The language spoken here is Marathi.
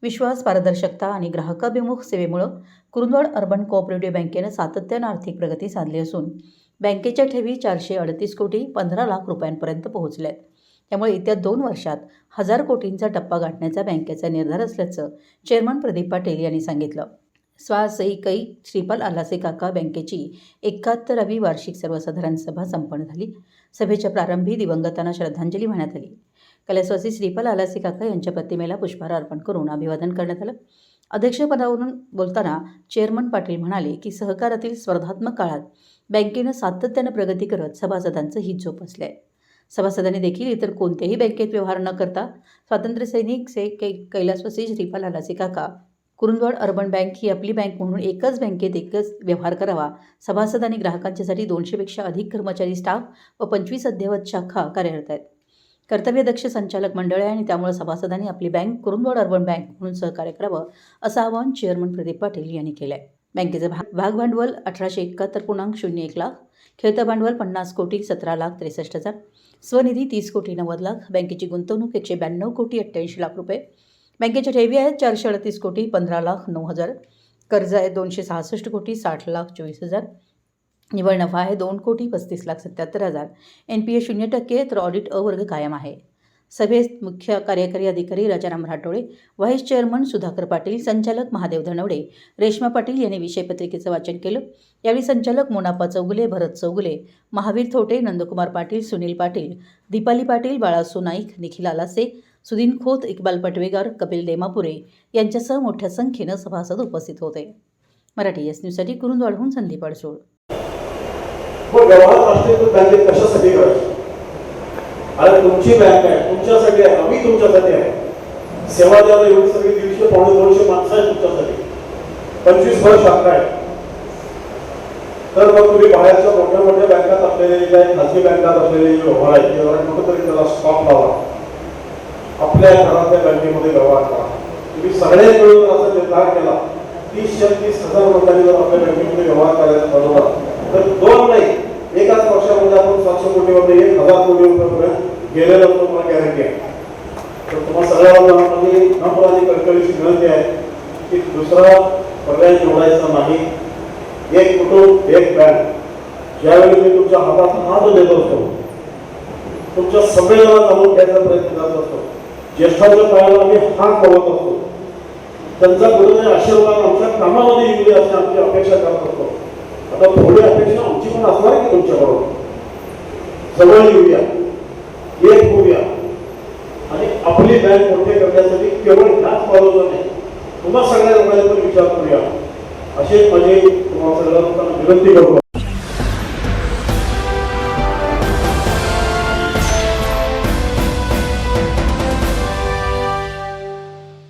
विश्वास, पारदर्शकता आणि ग्राहकाभिमुख सेवेमुळे कुरुंदवाड अर्बन कोऑपरेटिव्ह बँकेनं सातत्यानं आर्थिक प्रगती साधली असून बँकेच्या ठेवी 438 कोटी 15 लाख रुपयांपर्यंत पोहोचल्या आहेत. त्यामुळे येत्या 2 वर्षात 1000 कोटींचा टप्पा गाठण्याचा बँकेचा निर्धार असल्याचं चेअरमन प्रदीप पाटील यांनी सांगितलं. स्वासईकई श्रीपाल आलासे काका बँकेची 71वी वार्षिक सर्वसाधारण सभा संपन्न झाली. सभेच्या प्रारंभी दिवंगतांना श्रद्धांजली वाहण्यात आली. कैलासवासी श्रीपाल आलासे काका यांच्या प्रतिमेला पुष्पहार अर्पण करून अभिवादन करण्यात आलं. अध्यक्षपदावरून बोलताना चेअरमन पाटील म्हणाले की सहकारातील स्पर्धात्मक काळात बँकेनं सातत्यानं प्रगती करत सभासदांचं हित जोपासलं आहे. सभासदांनी देखील इतर कोणत्याही बँकेत व्यवहार न करता स्वातंत्र्य सैनिक कैलासवासी श्रीपाल आलासे काका कुरुंदवाड अर्बन बँक ही आपली बँक म्हणून एकच बँकेत एकच व्यवहार करावा. सभासद आणि ग्राहकांच्यासाठी 200पेक्षा अधिक कर्मचारी स्टाफ व 25 अद्ययावत शाखा कार्यरत आहेत. कर्तव्यदक्ष संचालक मंडळ आहे आणि त्यामुळे सभासदांनी आपली बँक कुरुंदवाड अर्बन बँक म्हणून सहकार्य करावं असं आवाहन चेअरमन प्रदीप पाटील यांनी केलं आहे. बँकेचं भागभांडवल 1871.01 लाख, खेळतं भांडवल 50 कोटी 17,63,000, स्वनिधी 30 कोटी 90 लाख, बँकेची गुंतवणूक 192 कोटी 88 लाख रुपये, बँकेच्या ठेवी आहेत 438 कोटी 15 लाख 9,000, कर्ज आहे 266 कोटी 60 लाख 24,000, निव्वळ नफा आहे 2 कोटी 35 लाख 77,000, NPA 0% तर ऑडिट अवर्ग कायम आहे. सभेत मुख्य कार्यकारी अधिकारी राजाराम राठोडे, व्हाईस चेअरमन सुधाकर पाटील, संचालक महादेव धनवडे, रेश्मा पाटील यांनी विषयपत्रिकेचं वाचन केलं. यावेळी संचालक मोनाप्पा चौगुले, भरत चौगुले, महावीर थोटे, नंदकुमार पाटील, सुनील पाटील, दीपाली पाटील, बाळासू नाईक, निखिल आलासे, सुदीन खोत, इक्बाल पटवेगार, कपिल देमापुरे यांच्यासह मोठ्या संख्येनं सभासद उपस्थित होते. मराठी एस न्यूजसाठी कुरुंदवाडहून संदीप अडसूळ. कशासाठी करायचं? अरे तुमची बँक आहे, तुमच्यासाठी आहे, आम्ही तुमच्यासाठी आहे. सेवा द्यायला एवढी सगळी 150-200 माणसं आहे तुमच्यासाठी, 25 वर्ष शाखा आहे. तर मग तुम्ही बाहेरच्या मोठ्या मोठ्या बँकात असलेले काही खाजगी बँकात असलेले व्यवहार आहेत त्यावर कुठेतरी त्याला स्टॉप लावा. आपल्या घरातल्या बँकेमध्ये व्यवहार करा. तुम्ही सगळे मिळून असा निर्धार केला 30,000 लोकांनी जर आपल्या बँकेमध्ये व्यवहार करायचा ठरवला तर 2 नाही एकाच वर्षामध्ये आपण 700 कोटीमध्ये 1,000 कोटी रुपयापर्यंत गेलेलं असतो, मला गॅरंटी आहे. तर तुम्हाला सगळ्यांना माझी नम्र आणि कळकळीची विनंती आहे की दुसरा पर्याय निवडायचा नाही. एक कुटुंब एक बँक. ज्यावेळी मी तुमच्या हातात हात देत असतो, तुमच्या संवेदना जाणून घ्यायचा प्रयत्न करत असतो, ज्येष्ठांच्या पायाला आम्ही हात पवत असतो, त्यांचा गुरुने आशीर्वाद आमच्या कामामध्ये येऊ दे अशी आमची अपेक्षा करत असतो. आता थोडी अपेक्षा आमची पण असणार की तुमच्याबरोबर जवळ येऊया, एक होऊया आणि आपली बँक मोठे करण्यासाठी केवळ ह्याच बाजूला नाही तुम्हा सगळ्या लोकांचा विचार करूया अशी माझी तुम्हाला सगळ्यांना विनंती करतो.